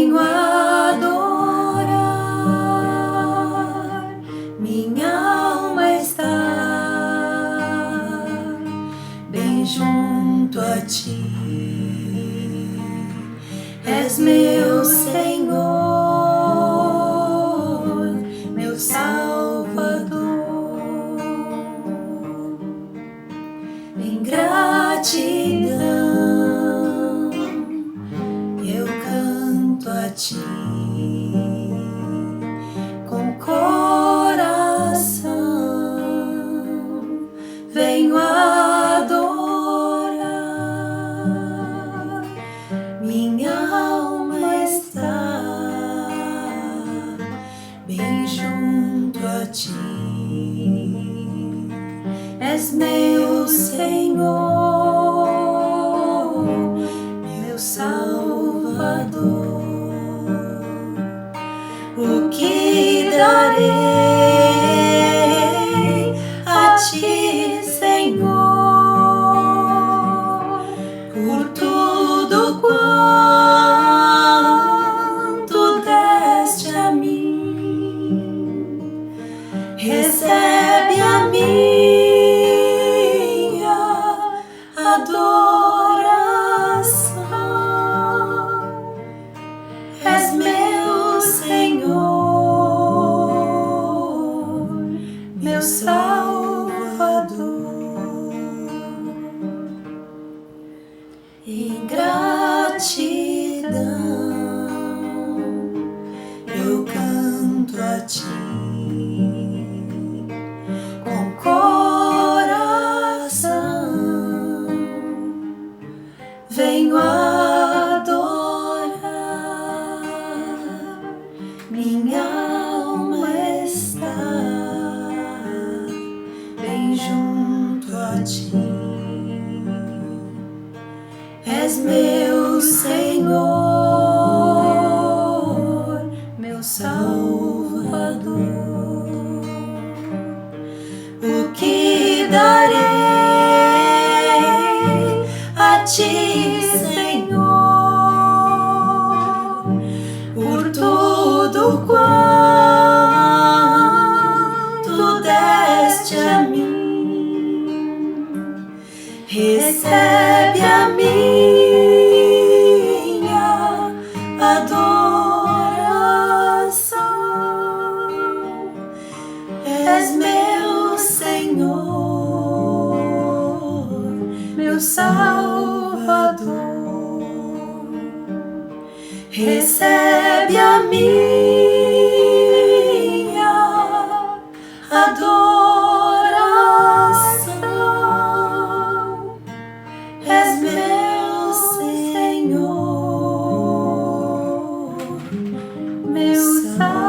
venho adorar, minha alma está bem junto a ti. És meu Senhor, meu Salvador. Em gratidão eu canto a ti com coração, venho adorar, minha alma está bem junto a ti. És meu Senhor, meu Salvador. O que darei a ti, Senhor, por tudo quanto deste a mim? Recebe a minha adoração. És meu Senhor, meu Salvador. Em gratidão eu canto a ti com coração, venho adorar, minha alma está bem junto a ti. És meu Senhor, meu Salvador. O que darei a ti, Senhor, por tudo quanto deste a mim? Recebe a minha adoração. És meu Senhor, meu Salvador. Recebe a minha adoração. És meu Senhor, meu Salvador.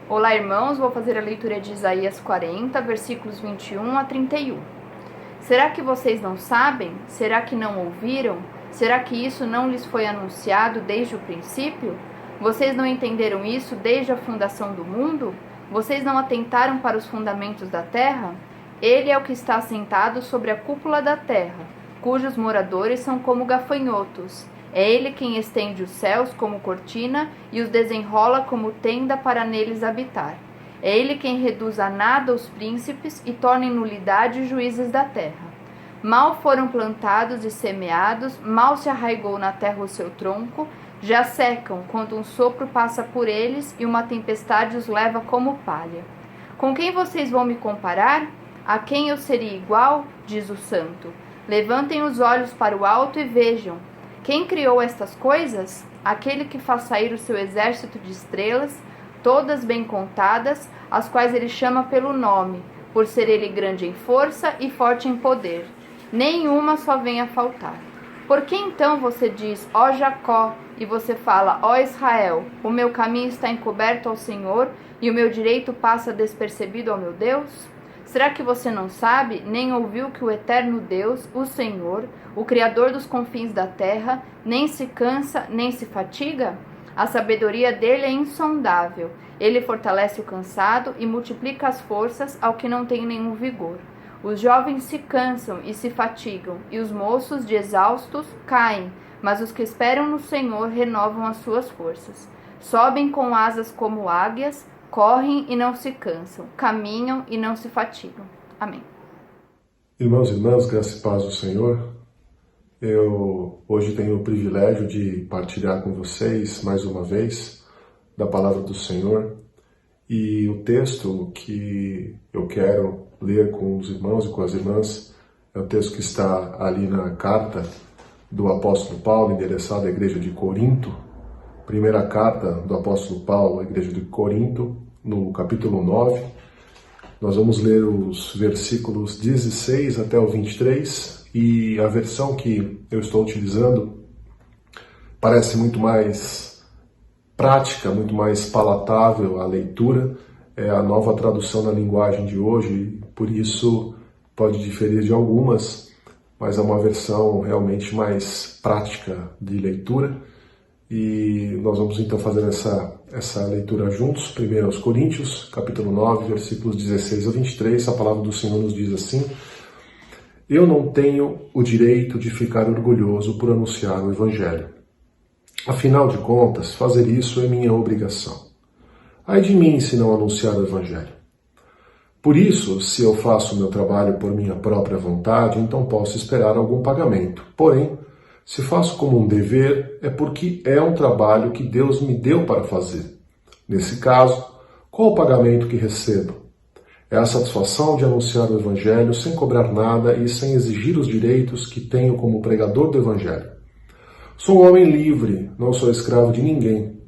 Olá, irmãos, vou fazer a leitura de Isaías 40, versículos 21 a 31. Será que vocês não sabem? Será que não ouviram? Será que isso não lhes foi anunciado desde o princípio? Vocês não entenderam isso desde a fundação do mundo? Vocês não atentaram para os fundamentos da terra? Ele é o que está assentado sobre a cúpula da terra, cujos moradores são como gafanhotos. É ele quem estende os céus como cortina e os desenrola como tenda para neles habitar. É ele quem reduz a nada os príncipes e torna em nulidade os juízes da terra. Mal foram plantados e semeados, mal se arraigou na terra o seu tronco, já secam quando um sopro passa por eles e uma tempestade os leva como palha. Com quem vocês vão me comparar? A quem eu seria igual? Diz o Santo. Levantem os olhos para o alto e vejam. Quem criou estas coisas? Aquele que faz sair o seu exército de estrelas, todas bem contadas, as quais ele chama pelo nome, por ser ele grande em força e forte em poder. Nenhuma só vem a faltar. Por que então você diz, ó Jacó, e você fala, ó Israel, o meu caminho está encoberto ao Senhor, e o meu direito passa despercebido ao meu Deus? Será que você não sabe, nem ouviu que o eterno Deus, o Senhor, o Criador dos confins da terra, nem se cansa, nem se fatiga? A sabedoria dele é insondável. Ele fortalece o cansado e multiplica as forças ao que não tem nenhum vigor. Os jovens se cansam e se fatigam, e os moços de exaustos caem, mas os que esperam no Senhor renovam as suas forças. Sobem com asas como águias, correm e não se cansam, caminham e não se fatigam. Amém. Irmãos e irmãs, graça e paz do Senhor. Eu hoje tenho o privilégio de partilhar com vocês, mais uma vez, da palavra do Senhor. E o texto que eu quero ler com os irmãos e com as irmãs é o texto que está ali na carta do apóstolo Paulo, endereçada à igreja de Corinto. Primeira carta do apóstolo Paulo à igreja de Corinto, no capítulo 9. Nós vamos ler os versículos 16 até o 23, e a versão que eu estou utilizando parece muito mais prática, muito mais palatável à leitura. É a nova tradução na linguagem de hoje, por isso pode diferir de algumas, mas é uma versão realmente mais prática de leitura. E nós vamos então fazer essa leitura juntos. Primeiro aos Coríntios, capítulo 9, versículos 16 a 23, a palavra do Senhor nos diz assim: Eu não tenho o direito de ficar orgulhoso por anunciar o Evangelho. Afinal de contas, fazer isso é minha obrigação. Ai de mim se não anunciar o Evangelho. Por isso, se eu faço o meu trabalho por minha própria vontade, então posso esperar algum pagamento. Porém, se faço como um dever, é porque é um trabalho que Deus me deu para fazer. Nesse caso, qual o pagamento que recebo? É a satisfação de anunciar o Evangelho sem cobrar nada e sem exigir os direitos que tenho como pregador do Evangelho. Sou um homem livre, não sou escravo de ninguém,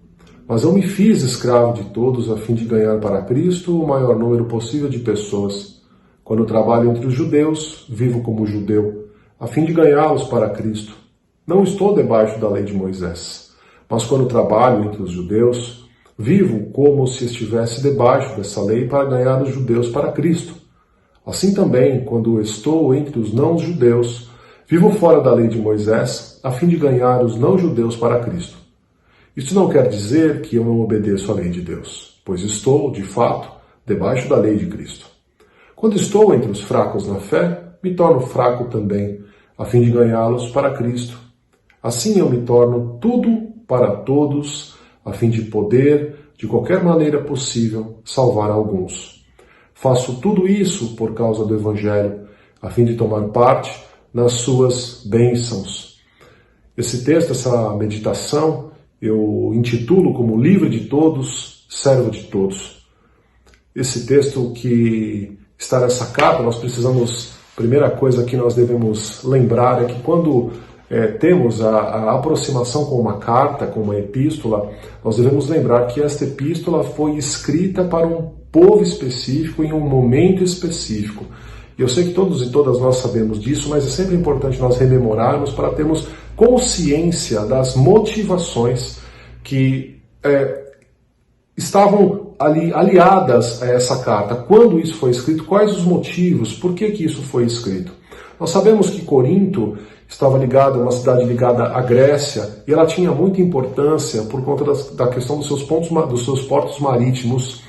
mas eu me fiz escravo de todos a fim de ganhar para Cristo o maior número possível de pessoas. Quando trabalho entre os judeus, vivo como judeu, a fim de ganhá-los para Cristo. Não estou debaixo da lei de Moisés, mas quando trabalho entre os judeus, vivo como se estivesse debaixo dessa lei para ganhar os judeus para Cristo. Assim também, quando estou entre os não-judeus, vivo fora da lei de Moisés, a fim de ganhar os não-judeus para Cristo. Isso não quer dizer que eu não obedeço à lei de Deus, pois estou, de fato, debaixo da lei de Cristo. Quando estou entre os fracos na fé, me torno fraco também, a fim de ganhá-los para Cristo. Assim eu me torno tudo para todos, a fim de poder, de qualquer maneira possível, salvar alguns. Faço tudo isso por causa do Evangelho, a fim de tomar parte nas suas bênçãos. Esse texto, essa meditação, eu intitulo como livre de todos, servo de todos. Esse texto que está nessa carta, nós precisamos, primeira coisa que nós devemos lembrar é que quando temos a aproximação com uma carta, com uma epístola, nós devemos lembrar que esta epístola foi escrita para um povo específico, em um momento específico. E eu sei que todos e todas nós sabemos disso, mas é sempre importante nós rememorarmos para termos consciência das motivações que estavam ali aliadas a essa carta. Quando isso foi escrito, quais os motivos, por que isso foi escrito? Nós sabemos que Corinto estava ligada, uma cidade ligada à Grécia, e ela tinha muita importância por conta da questão dos seus portos marítimos,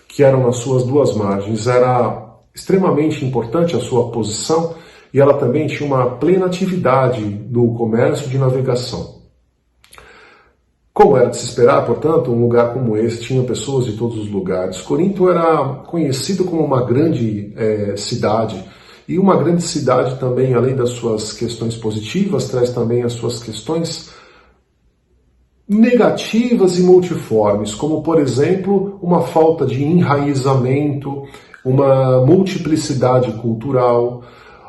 que eram nas suas duas margens. Era extremamente importante a sua posição, e ela também tinha uma plena atividade no comércio de navegação. Como era de se esperar, portanto, um lugar como esse tinha pessoas de todos os lugares. Corinto era conhecido como uma grande cidade, e uma grande cidade também, além das suas questões positivas, traz também as suas questões negativas e multiformes, como, por exemplo, uma falta de enraizamento, uma multiplicidade cultural.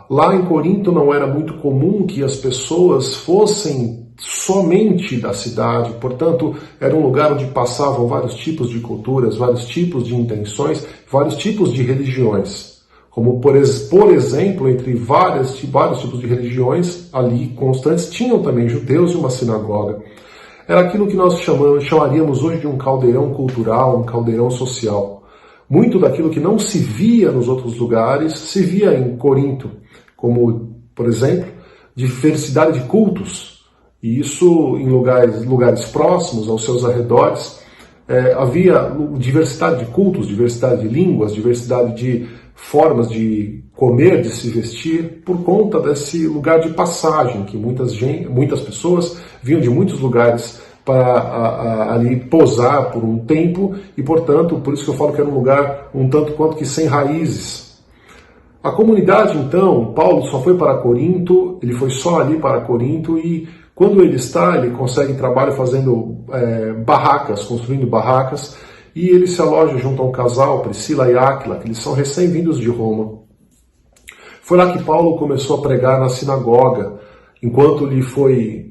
Lá em Corinto não era muito comum que as pessoas fossem somente da cidade, portanto, era um lugar onde passavam vários tipos de culturas, vários tipos de intenções, vários tipos de religiões. Como, por exemplo, entre vários tipos de religiões ali constantes, tinham também judeus e uma sinagoga. Era aquilo que nós chamaríamos hoje de um caldeirão cultural, um caldeirão social. muito daquilo que não se via nos outros lugares, se via em Corinto, como, por exemplo, diversidade de cultos. E isso em lugares próximos, aos seus arredores, havia diversidade de cultos, diversidade de línguas, diversidade de formas de comer, de se vestir, por conta desse lugar de passagem, que muitas pessoas vinham de muitos lugares para ali posar por um tempo, e portanto, por isso que eu falo que era um lugar um tanto quanto que sem raízes. A comunidade, então, Paulo só foi para Corinto, ele foi só ali para Corinto, e quando ele consegue trabalho fazendo barracas, construindo barracas, e ele se aloja junto a um casal, Priscila e Áquila, que eles são recém-vindos de Roma. Foi lá que Paulo começou a pregar na sinagoga, enquanto lhe foi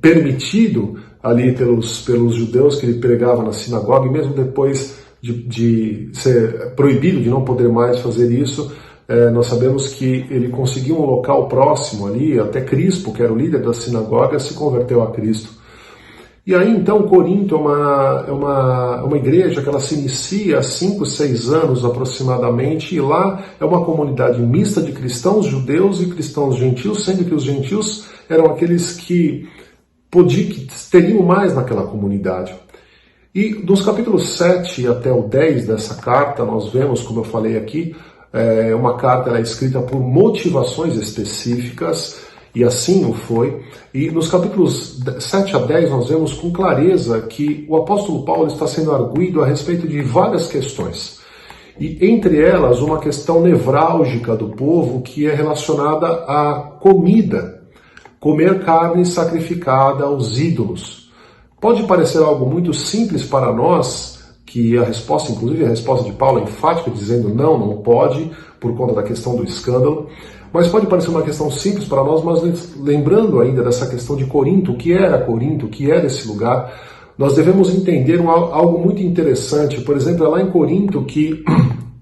permitido ali pelos judeus que ele pregava na sinagoga, e mesmo depois de ser proibido, de não poder mais fazer isso, nós sabemos que ele conseguiu um local próximo ali, até Crispo, que era o líder da sinagoga, se converteu a Cristo. E aí então Corinto é uma igreja que ela se inicia há 5, 6 anos aproximadamente, e lá é uma comunidade mista de cristãos judeus e cristãos gentios, sendo que os gentios eram aqueles que teriam mais naquela comunidade. E dos capítulos 7 até o 10 dessa carta, nós vemos, como eu falei aqui, uma carta escrita por motivações específicas, e assim o foi. E nos capítulos 7 a 10 nós vemos com clareza que o apóstolo Paulo está sendo arguido a respeito de várias questões. E entre elas, uma questão nevrálgica do povo que é relacionada à comida. Comer carne sacrificada aos ídolos. Pode parecer algo muito simples para nós, que a resposta, inclusive a resposta de Paulo é enfática, dizendo não pode, por conta da questão do escândalo. Mas pode parecer uma questão simples para nós, mas lembrando ainda dessa questão de Corinto, o que era esse lugar, nós devemos entender algo muito interessante. Por exemplo, é lá em Corinto que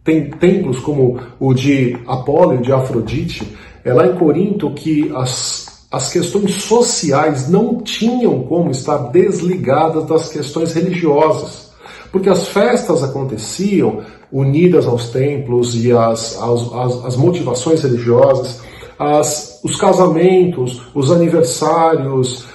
tem templos como o de Apolo e o de Afrodite. É lá em Corinto que as questões sociais não tinham como estar desligadas das questões religiosas. Porque as festas aconteciam unidas aos templos e as motivações religiosas, os casamentos, os aniversários,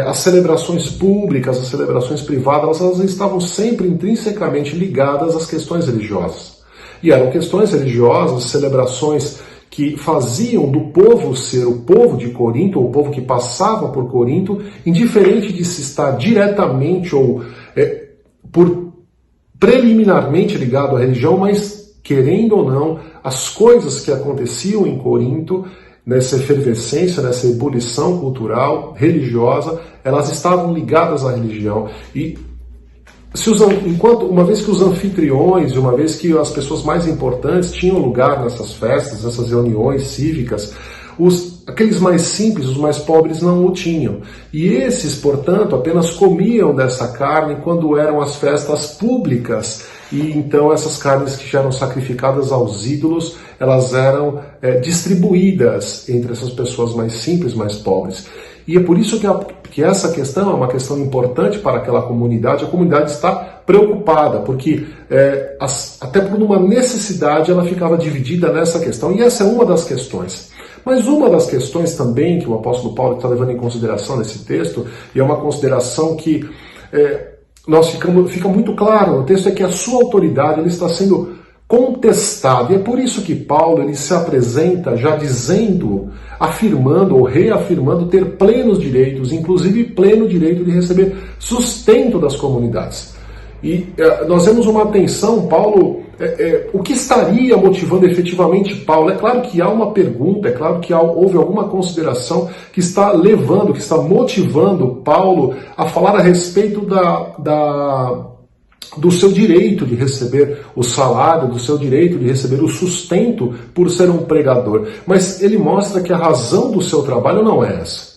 as celebrações públicas, as celebrações privadas, elas estavam sempre intrinsecamente ligadas às questões religiosas. E eram questões religiosas, celebrações que faziam do povo ser o povo de Corinto, ou o povo que passava por Corinto, indiferente de se estar diretamente ou preliminarmente ligado à religião, mas querendo ou não, as coisas que aconteciam em Corinto, nessa efervescência, nessa ebulição cultural, religiosa, elas estavam ligadas à religião. E uma vez que os anfitriões, uma vez que as pessoas mais importantes tinham lugar nessas festas, nessas reuniões cívicas, aqueles mais simples, os mais pobres não o tinham. E esses, portanto, apenas comiam dessa carne quando eram as festas públicas. E então essas carnes que já eram sacrificadas aos ídolos, elas eram distribuídas entre essas pessoas mais simples, mais pobres. E é por isso que essa questão é uma questão importante para aquela comunidade. A comunidade está preocupada, porque até por uma necessidade ela ficava dividida nessa questão. E essa é uma das questões. Mas uma das questões também que o apóstolo Paulo está levando em consideração nesse texto, e é uma consideração que fica muito claro no texto, é que a sua autoridade ele está sendo contestada. E é por isso que Paulo ele se apresenta já afirmando ou reafirmando ter plenos direitos, inclusive pleno direito de receber sustento das comunidades. E nós vemos uma atenção, Paulo, o que estaria motivando efetivamente Paulo? É claro que há uma pergunta, é claro que houve alguma consideração que está levando, que está motivando Paulo a falar a respeito do seu direito de receber o salário, do seu direito de receber o sustento por ser um pregador. Mas ele mostra que a razão do seu trabalho não é essa.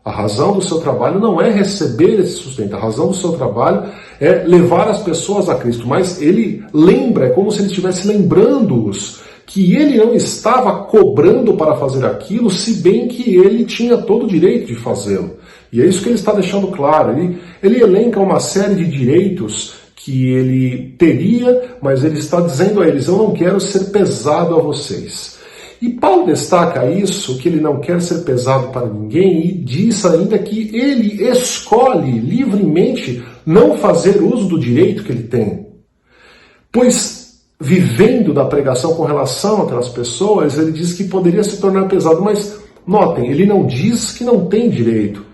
A razão do seu trabalho não é receber esse sustento, a razão do seu trabalho é levar as pessoas a Cristo. Mas ele lembra, é como se ele estivesse lembrando-os que ele não estava cobrando para fazer aquilo, se bem que ele tinha todo o direito de fazê-lo. E é isso que ele está deixando claro. Ele elenca uma série de direitos que ele teria, mas ele está dizendo a eles: eu não quero ser pesado a vocês. E Paulo destaca isso, que ele não quer ser pesado para ninguém, e diz ainda que ele escolhe livremente não fazer uso do direito que ele tem. Pois, vivendo da pregação com relação àquelas pessoas, ele diz que poderia se tornar pesado, mas notem, ele não diz que não tem direito,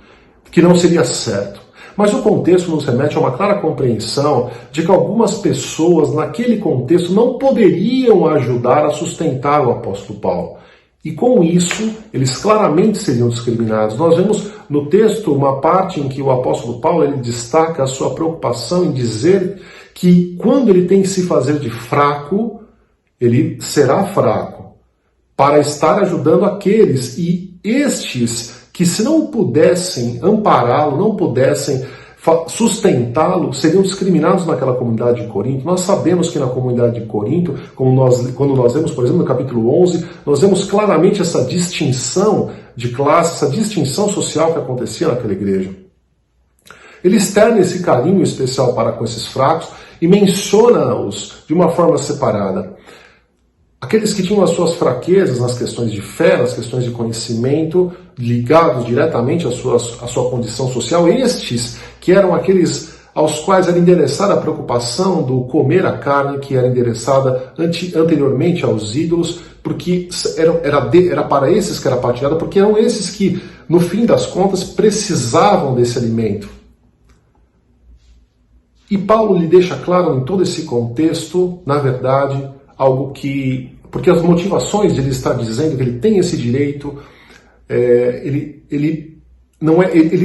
que não seria certo. Mas o contexto nos remete a uma clara compreensão de que algumas pessoas, naquele contexto, não poderiam ajudar a sustentar o apóstolo Paulo. E com isso, eles claramente seriam discriminados. Nós vemos no texto uma parte em que o apóstolo Paulo ele destaca a sua preocupação em dizer que quando ele tem que se fazer de fraco, ele será fraco, para estar ajudando aqueles, e estes que se não pudessem ampará-lo, não pudessem sustentá-lo, seriam discriminados naquela comunidade de Corinto. Nós sabemos que na comunidade de Corinto, quando nós vemos, por exemplo, no capítulo 11, nós vemos claramente essa distinção de classe, essa distinção social que acontecia naquela igreja. Ele externa esse carinho especial para com esses fracos e menciona-os de uma forma separada. Aqueles que tinham as suas fraquezas nas questões de fé, nas questões de conhecimento, ligados diretamente à sua condição social, estes que eram aqueles aos quais era endereçada a preocupação do comer a carne, que era endereçada anteriormente aos ídolos, porque era para esses que era partilhada, porque eram esses que, no fim das contas, precisavam desse alimento. E Paulo lhe deixa claro em todo esse contexto, na verdade, algo que... Porque as motivações de ele estar dizendo que ele tem esse direito, ele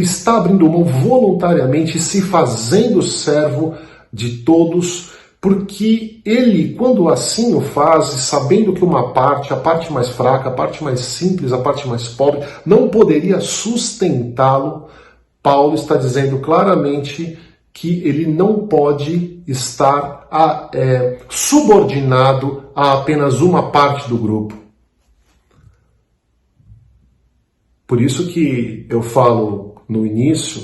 está abrindo mão voluntariamente, se fazendo servo de todos, porque ele, quando assim o faz, sabendo que uma parte, a parte mais fraca, a parte mais simples, a parte mais pobre, não poderia sustentá-lo, Paulo está dizendo claramente que ele não pode estar subordinado a apenas uma parte do grupo. Por isso que eu falo no início,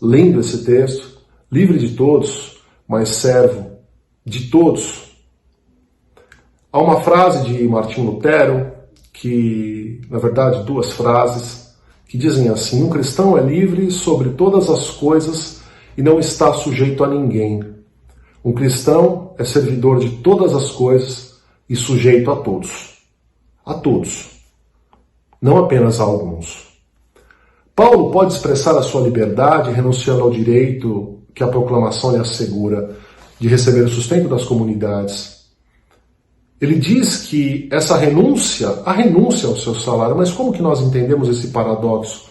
lendo esse texto, livre de todos, mas servo de todos. Há uma frase de Martinho Lutero, que, na verdade, duas frases, que dizem assim: um cristão é livre sobre todas as coisas e não está sujeito a ninguém. Um cristão é servidor de todas as coisas e sujeito a todos. A todos. Não apenas a alguns. Paulo pode expressar a sua liberdade renunciando ao direito que a proclamação lhe assegura de receber o sustento das comunidades. Ele diz que essa renúncia, a renúncia ao seu salário, mas como que nós entendemos esse paradoxo?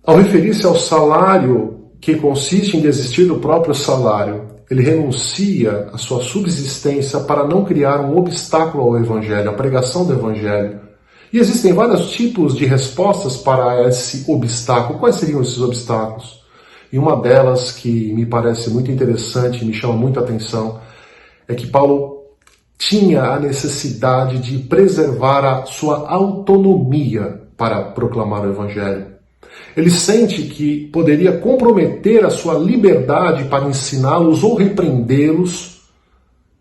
Ao referir-se ao salário que consiste em desistir do próprio salário, ele renuncia à sua subsistência para não criar um obstáculo ao Evangelho, à pregação do Evangelho. E existem vários tipos de respostas para esse obstáculo. Quais seriam esses obstáculos? E uma delas, que me parece muito interessante, me chama muita atenção, é que Paulo tinha a necessidade de preservar a sua autonomia para proclamar o Evangelho. Ele sente que poderia comprometer a sua liberdade para ensiná-los ou repreendê-los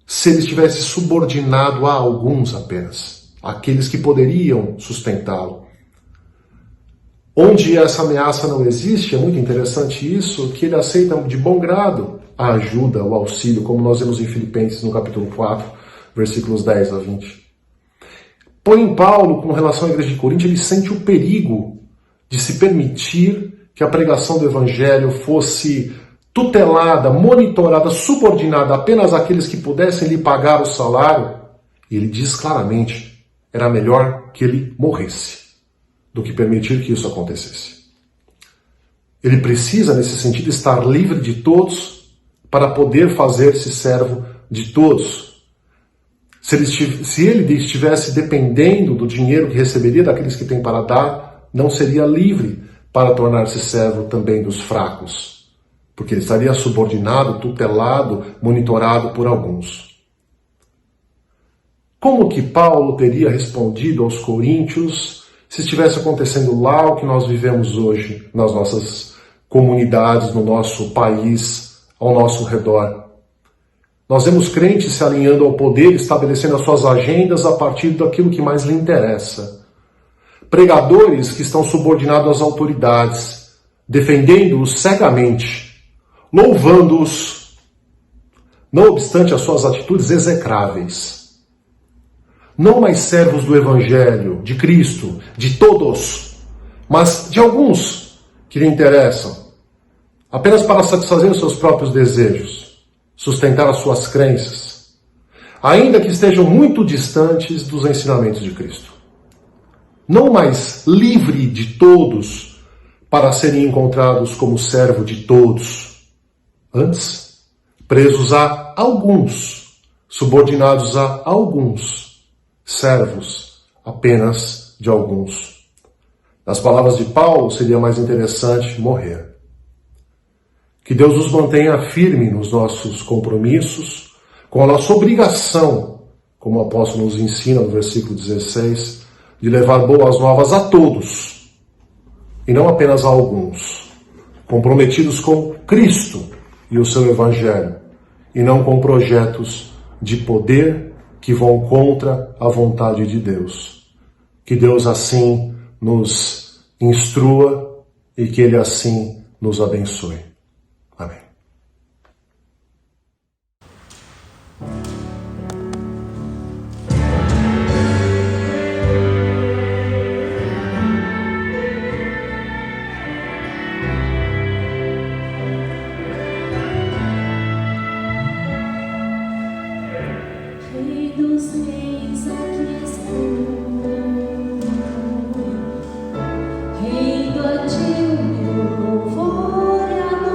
se ele estivesse subordinado a alguns apenas, aqueles que poderiam sustentá-lo. Onde essa ameaça não existe, é muito interessante isso, que ele aceita de bom grado a ajuda, o auxílio, como nós vemos em Filipenses no capítulo 4, versículos 10 a 20. Porém, Paulo, com relação à igreja de Corinto, ele sente o perigo de se permitir que a pregação do Evangelho fosse tutelada, monitorada, subordinada apenas àqueles que pudessem lhe pagar o salário. E ele diz claramente, era melhor que ele morresse do que permitir que isso acontecesse. Ele precisa, nesse sentido, estar livre de todos para poder fazer-se servo de todos. Se ele estivesse dependendo do dinheiro que receberia daqueles que têm para dar, não seria livre para tornar-se servo também dos fracos, porque ele estaria subordinado, tutelado, monitorado por alguns. Como que Paulo teria respondido aos coríntios se estivesse acontecendo lá o que nós vivemos hoje nas nossas comunidades, no nosso país, ao nosso redor. Nós vemos crentes se alinhando ao poder, estabelecendo as suas agendas a partir daquilo que mais lhe interessa. Pregadores que estão subordinados às autoridades, defendendo-os cegamente, louvando-os, não obstante as suas atitudes execráveis. Não mais servos do Evangelho, de Cristo, de todos, mas de alguns que lhe interessam, apenas para satisfazer os seus próprios desejos, sustentar as suas crenças, ainda que estejam muito distantes dos ensinamentos de Cristo. Não mais livre de todos para serem encontrados como servo de todos, antes presos a alguns, subordinados a alguns, servos apenas de alguns. Nas palavras de Paulo, seria mais interessante morrer. Que Deus nos mantenha firme nos nossos compromissos, com a nossa obrigação, como o apóstolo nos ensina no versículo 16, de levar boas novas a todos, e não apenas a alguns, comprometidos com Cristo e o seu Evangelho, e não com projetos de poder que vão contra a vontade de Deus. Que Deus assim nos instrua e que Ele assim nos abençoe. Amém. Rei dos reis, aqui estou, rendo a ti o meu louvor e a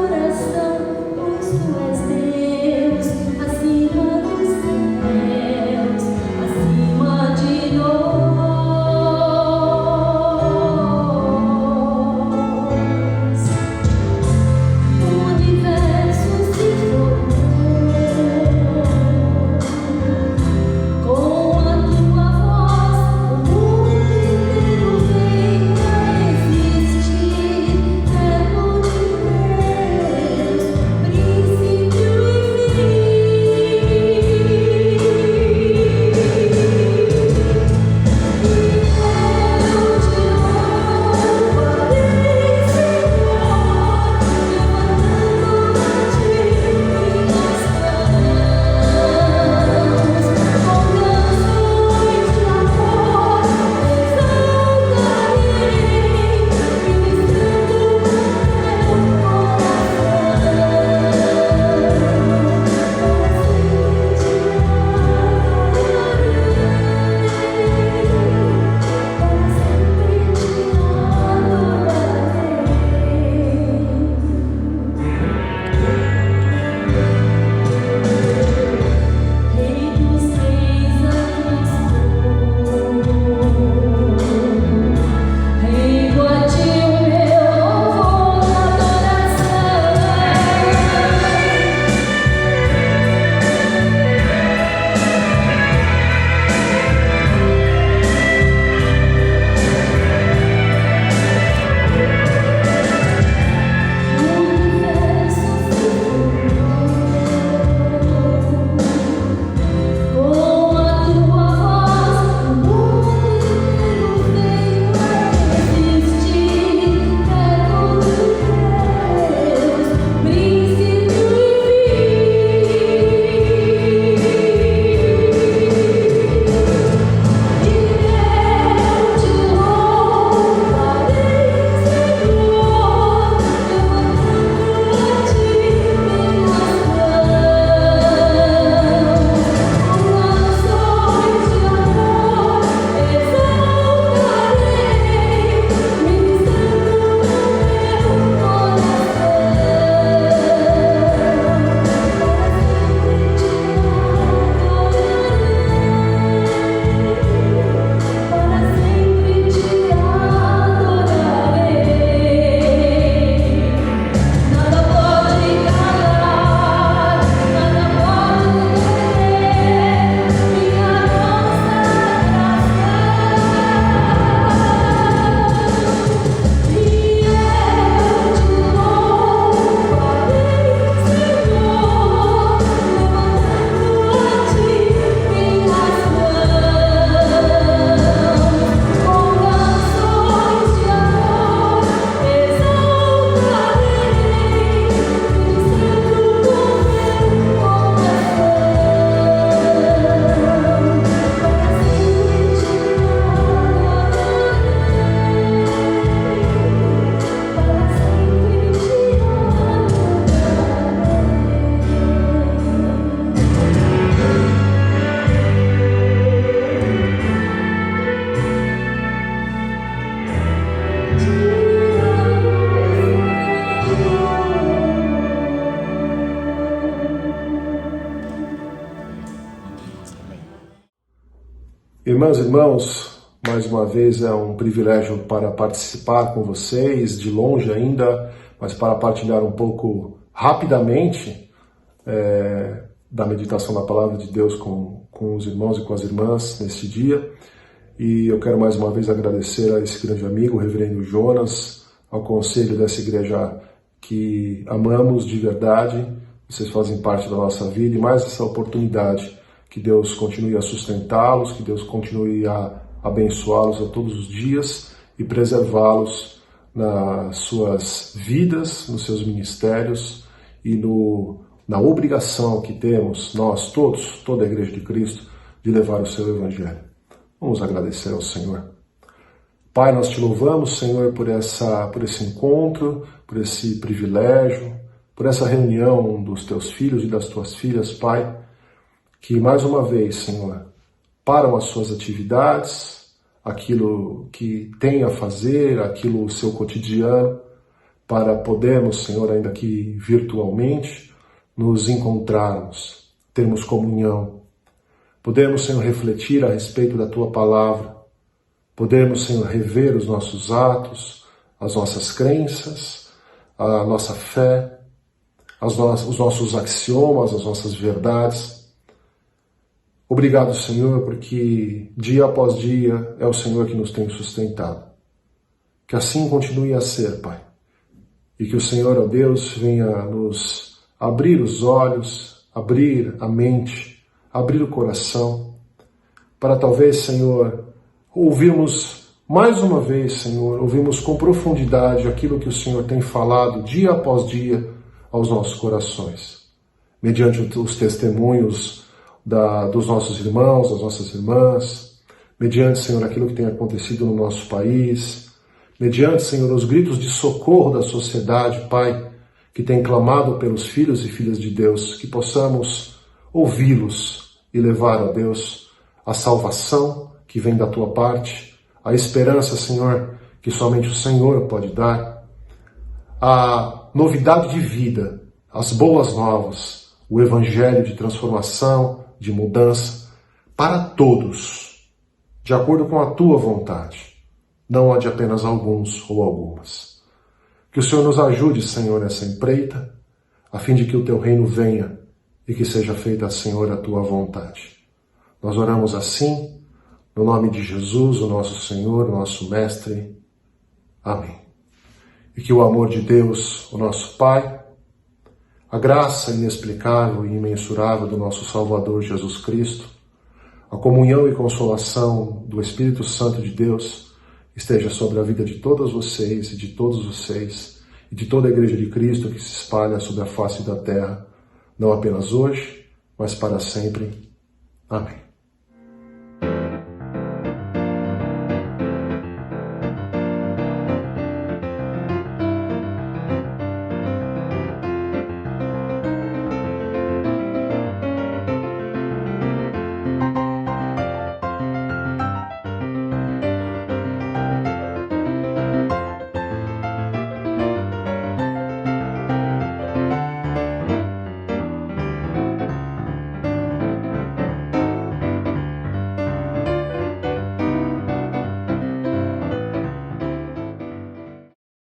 Irmãs e irmãos, mais uma vez é um privilégio para participar com vocês, de longe ainda, mas para partilhar um pouco rapidamente da meditação da Palavra de Deus com os irmãos e com as irmãs neste dia. E eu quero mais uma vez agradecer a esse grande amigo, o reverendo Jonas, ao conselho dessa igreja que amamos de verdade. Vocês fazem parte da nossa vida e mais essa oportunidade. Que Deus continue a sustentá-los, que Deus continue a abençoá-los a todos os dias e preservá-los nas suas vidas, nos seus ministérios e na obrigação que temos, nós todos, toda a Igreja de Cristo, de levar o seu Evangelho. Vamos agradecer ao Senhor. Pai, nós te louvamos, Senhor, por esse encontro, por esse privilégio, por essa reunião dos teus filhos e das tuas filhas, Pai, que mais uma vez, Senhor, param as suas atividades, aquilo que tem a fazer, aquilo o seu cotidiano, para podermos, Senhor, ainda que virtualmente, nos encontrarmos, termos comunhão, podermos, Senhor, refletir a respeito da Tua Palavra, podermos, Senhor, rever os nossos atos, as nossas crenças, a nossa fé, os nossos axiomas, as nossas verdades. Obrigado, Senhor, porque dia após dia é o Senhor que nos tem sustentado. Que assim continue a ser, Pai. E que o Senhor, ó Deus, venha nos abrir os olhos, abrir a mente, abrir o coração, para talvez, Senhor, ouvirmos mais uma vez, Senhor, ouvirmos com profundidade aquilo que o Senhor tem falado dia após dia aos nossos corações, mediante os testemunhos dos nossos irmãos, das nossas irmãs, mediante, Senhor, aquilo que tem acontecido no nosso país, mediante, Senhor, os gritos de socorro da sociedade, Pai, que tem clamado pelos filhos e filhas de Deus, que possamos ouvi-los e levar a Deus a salvação que vem da Tua parte, a esperança, Senhor, que somente o Senhor pode dar, a novidade de vida, as boas novas, o Evangelho de transformação, de mudança, para todos, de acordo com a Tua vontade, não a de apenas alguns ou algumas. Que o Senhor nos ajude, Senhor, nessa empreita, a fim de que o Teu reino venha e que seja feita, Senhor, a Tua vontade. Nós oramos assim, no nome de Jesus, o nosso Senhor, o nosso Mestre. Amém. E que o amor de Deus, o nosso Pai, a graça inexplicável e imensurável do nosso Salvador Jesus Cristo, a comunhão e consolação do Espírito Santo de Deus esteja sobre a vida de todas vocês e de todos vocês e de toda a Igreja de Cristo que se espalha sobre a face da terra, não apenas hoje, mas para sempre. Amém.